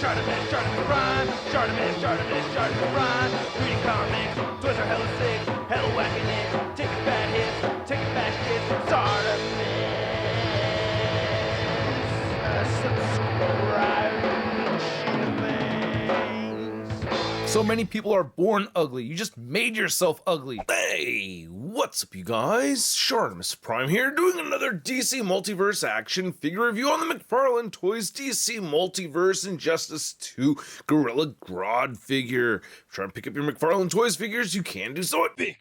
ShartimusPrime, ShartimusPrime. Reading comics, toys are hella sick, hella whacking it, taking bad hits, taking bad shit. Subscribe. So many people are born ugly. You just made yourself ugly. Hey, what's up, you guys? ShartimusPrime here, doing another DC Multiverse action figure review on the McFarlane Toys DC Multiverse Injustice 2 Gorilla Grodd figure. If you're trying to pick up your McFarlane Toys figures, you can do so at Big.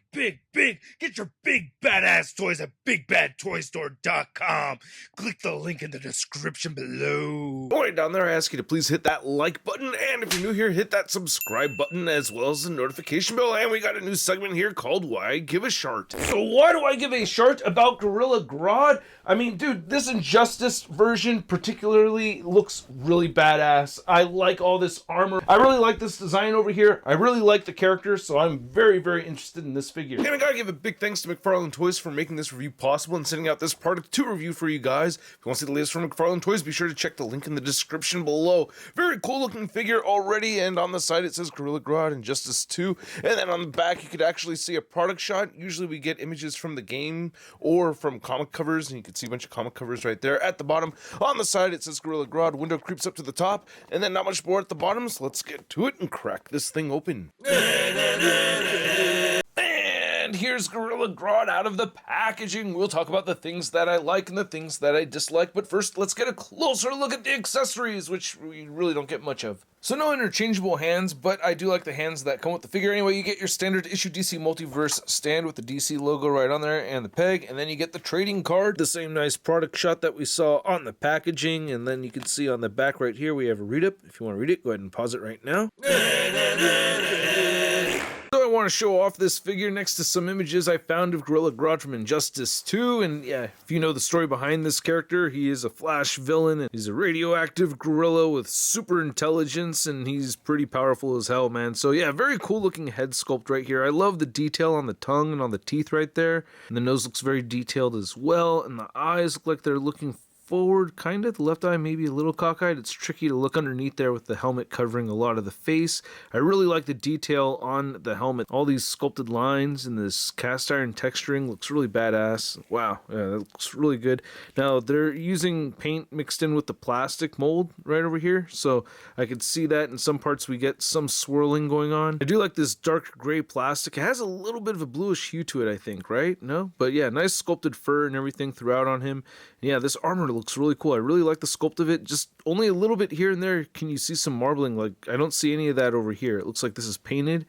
Get your big badass toys at BigBadToyStore.com. Click the link in the description below. Right down there, I ask you to please hit that like button, and if you're new here, hit that subscribe button as well as the notification bell. And we got a new segment here called Why I Give a Shart. So why do I give a shart about Gorilla Grodd? I mean, dude, this Injustice version particularly looks really badass. I like all this armor. I really like this design over here. I really like the character, so I'm very interested in this figure. And I gotta give a big thanks to McFarlane Toys for making this review possible and sending out this part of 2 review for you guys. If you want to see the latest from McFarlane Toys, be sure to check the link in the description below. Very cool looking figure already, and on the side it says Gorilla Grodd Injustice 2, and then on the back you could actually see a product shot. Usually we get images from the game or from comic covers, and you can see a bunch of comic covers right there at the bottom. On the side it says Gorilla Grodd, window creeps up to the top, and then not much more at the bottom, so let's get to it and crack this thing open. And here's Gorilla Grodd out of the packaging. We'll talk about the things that I like and the things that I dislike, but first let's get a closer look at the accessories, which we really don't get much of. So no interchangeable hands, but I do like the hands that come with the figure. Anyway, you get your standard issue DC Multiverse stand with the DC logo right on there and the peg, and then you get the trading card, the same nice product shot that we saw on the packaging, and then you can see on the back right here we have a read-up. If you want to read it, go ahead and pause it right now. So I want to show off this figure next to some images I found of Gorilla Grodd from Injustice 2, and yeah, if you know the story behind this character, he is a Flash villain, and he's a radioactive gorilla with super intelligence, and he's pretty powerful as hell, man. So yeah, very cool looking head sculpt right here. I love the detail on the tongue and on the teeth right there, and the nose looks very detailed as well, and the eyes look like they're looking forward, kind of. The left eye maybe a little cockeyed. It's tricky to look underneath there with the helmet covering a lot of the face. I really like the detail on the helmet. All these sculpted lines and this cast iron texturing looks really badass. Wow, yeah, that looks really good. Now they're using paint mixed in with the plastic mold right over here, so I could see that in some parts we get some swirling going on. I do like this dark gray plastic. It has a little bit of a bluish hue to it, I think, right? No? But yeah, nice sculpted fur and everything throughout on him. And yeah, this armor looks really cool. I really like the sculpt of it. Just only a little bit here and there can you see some marbling. Like, I don't see any of that over here. It looks like this is painted.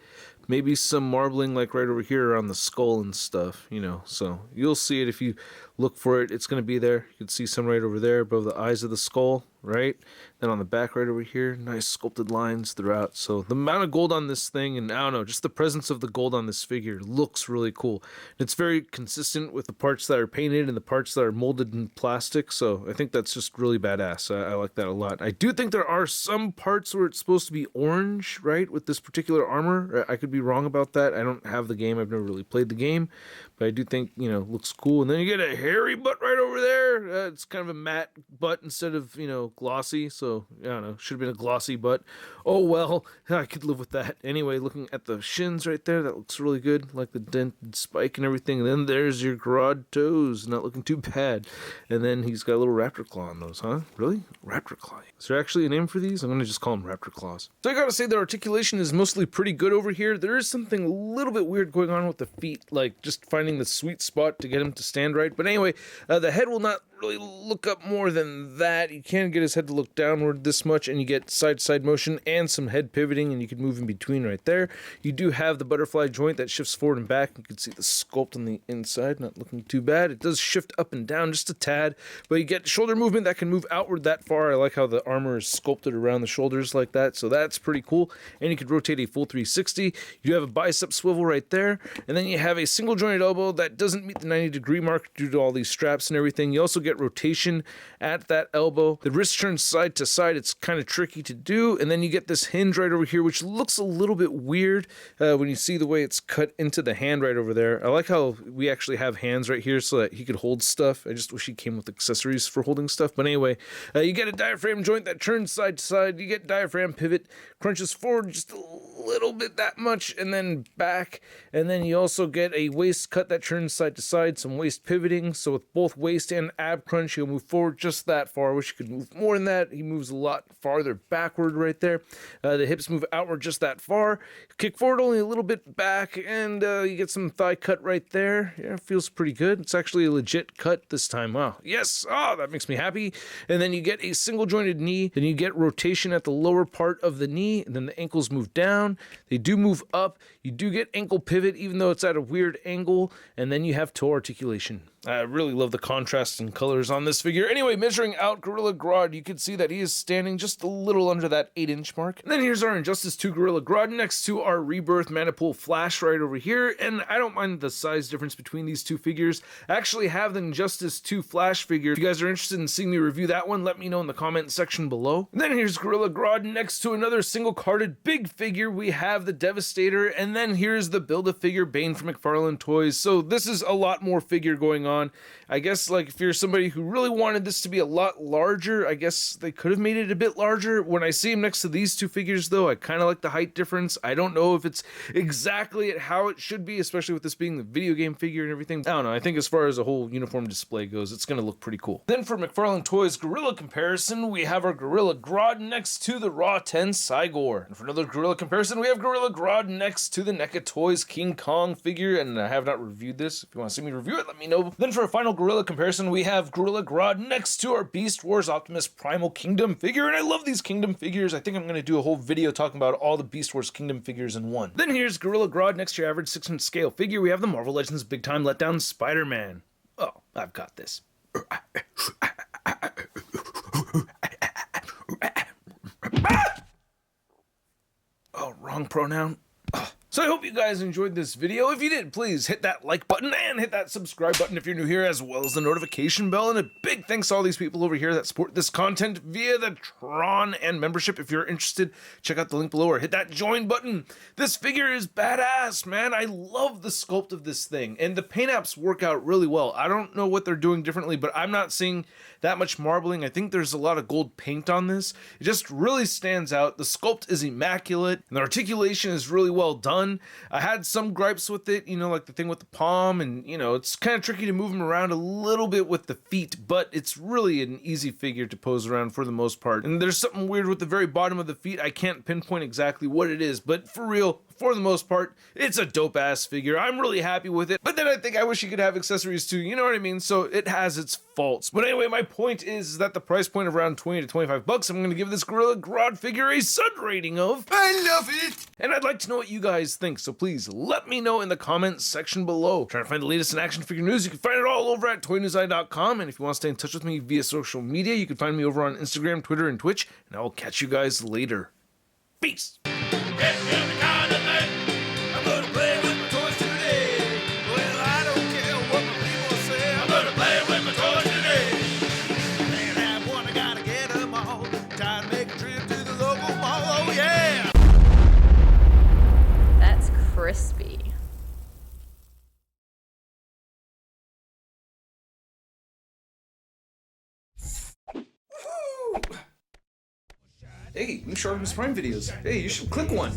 Maybe some marbling like right over here on the skull and stuff, you know. So you'll see it if you look for it. It's going to be there. You can see some right over there above the eyes of the skull, right? Then on the back right over here, nice sculpted lines throughout. So the amount of gold on this thing, and I don't know, just the presence of the gold on this figure looks really cool. It's very consistent with the parts that are painted and the parts that are molded in plastic, so I think that's just really badass. I like that a lot. I do think there are some parts where it's supposed to be orange, right, with this particular armor. I could be wrong about that. I don't have the game. I've never really played the game, but I do think, you know, looks cool. And then you get a hairy butt right over there. It's kind of a matte butt instead of, you know, glossy, so I don't know, should have been a glossy butt. Oh well, I could live with that. Anyway, looking at the shins right there, that looks really good, like the dented spike and everything. And then there's your Grodd toes, not looking too bad. And then he's got a little raptor claw on those, huh? Really? Raptor claw. Is there actually a name for these? I'm gonna just call them raptor claws. So I gotta say the articulation is mostly pretty good over here. There is something a little bit weird going on with the feet, like just finding the sweet spot to get him to stand right. But anyway, the head will not really look up more than that. You can't get his head to look downward this much, and you get side-to-side motion and some head pivoting, and you can move in between right there. You do have the butterfly joint that shifts forward and back. You can see the sculpt on the inside, not looking too bad. It does shift up and down just a tad, but you get shoulder movement that can move outward that far. I like how the armor is sculpted around the shoulders like that, so that's pretty cool. And you could rotate a full 360. You have a bicep swivel right there, and then you have a single jointed elbow elbow that doesn't meet the 90-degree mark due to all these straps and everything. You also get rotation at that elbow. The wrist turns side to side. It's kind of tricky to do. And then you get this hinge right over here, which looks a little bit weird when you see the way it's cut into the hand right over there. I like how we actually have hands right here so that he could hold stuff. I just wish he came with accessories for holding stuff. But anyway, you get a diaphragm joint that turns side to side. You get diaphragm pivot, crunches forward just a little bit, that much, and then back. And then you also get a waist cut that turns side to side, some waist pivoting. So with both waist and ab crunch, he'll move forward just that far. I wish he could move more than that. He moves a lot farther backward right there. The hips move outward just that far. Kick forward only a little bit back, and you get some thigh cut right there. Yeah, it feels pretty good. It's actually a legit cut this time. Wow. Yes. Oh, that makes me happy. And then you get a single jointed knee. Then you get rotation at the lower part of the knee. And then the ankles move down. They do move up. You do get ankle pivot, even though it's at a weird angle. And then you have toe articulation. I really love the contrast and colors on this figure. Anyway, measuring out Gorilla Grodd, you can see that he is standing just a little under that 8-inch mark. And then here's our Injustice 2 Gorilla Grodd next to our Rebirth Manipool Flash right over here. And I don't mind the size difference between these two figures. I actually have the Injustice 2 Flash figure. If you guys are interested in seeing me review that one, let me know in the comment section below. And then here's Gorilla Grodd next to another single-carded big figure. We have the Devastator. And then here's the Build-A-Figure Bane from McFarlane Toys. So this is a lot more figure going on. I guess, like, if you're somebody who really wanted this to be a lot larger, I guess they could have made it a bit larger. When I see him next to these two figures, though, I kind of like the height difference. I don't know if it's exactly at how it should be, especially with this being the video game figure and everything. I don't know. I think as far as a whole uniform display goes, it's going to look pretty cool. Then for McFarlane Toys Gorilla comparison, we have our Gorilla Grodd next to the Raw 10 Cygor. And for another Gorilla comparison, we have Gorilla Grodd next to the NECA Toys King Kong figure, and I have not reviewed this. If you want to see me review it, let me know. Then for a final Gorilla comparison, we have Gorilla Grodd next to our Beast Wars Optimus Primal Kingdom figure, and I love these Kingdom figures. I think I'm going to do a whole video talking about all the Beast Wars Kingdom figures in one. Then here's Gorilla Grodd next to your average 6-inch scale figure. We have the Marvel Legends Big Time Letdown Spider-Man. Oh, I've got this. Oh, wrong pronoun. So I hope you guys enjoyed this video. If you did, please hit that like button and hit that subscribe button if you're new here, as well as the notification bell. And a big thanks to all these people over here that support this content via the Tron and membership. If you're interested, check out the link below or hit that join button. This figure is badass, man. I love the sculpt of this thing, and the paint apps work out really well. I don't know what they're doing differently, but I'm not seeing that much marbling. I think there's a lot of gold paint on this. It just really stands out. The sculpt is immaculate, and the articulation is really well done. I had some gripes with it, you know, like the thing with the palm, and, you know, it's kind of tricky to move him around a little bit with the feet, but it's really an easy figure to pose around for the most part. And there's something weird with the very bottom of the feet. I can't pinpoint exactly what it is, but for real, for the most part, it's a dope-ass figure. I'm really happy with it, but then I think I wish you could have accessories too, you know what I mean? So it has its faults. But anyway, my point is that the price point of around 20 to 25 bucks, I'm going to give this Gorilla Grodd figure a Sud rating of I love it! And I'd like to know what you guys think, so please let me know in the comments section below. Trying to find the latest in action figure news, you can find it all over at toynewseye.com, and if you want to stay in touch with me via social media, you can find me over on Instagram, Twitter, and Twitch, and I will catch you guys later. Peace! Crispy. Hey, new ShartimusPrime videos. Hey, you should click one.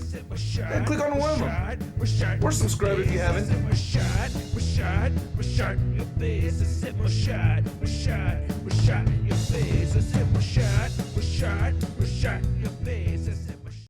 Yeah, click on one of them. Or subscribe if you haven't. Your face,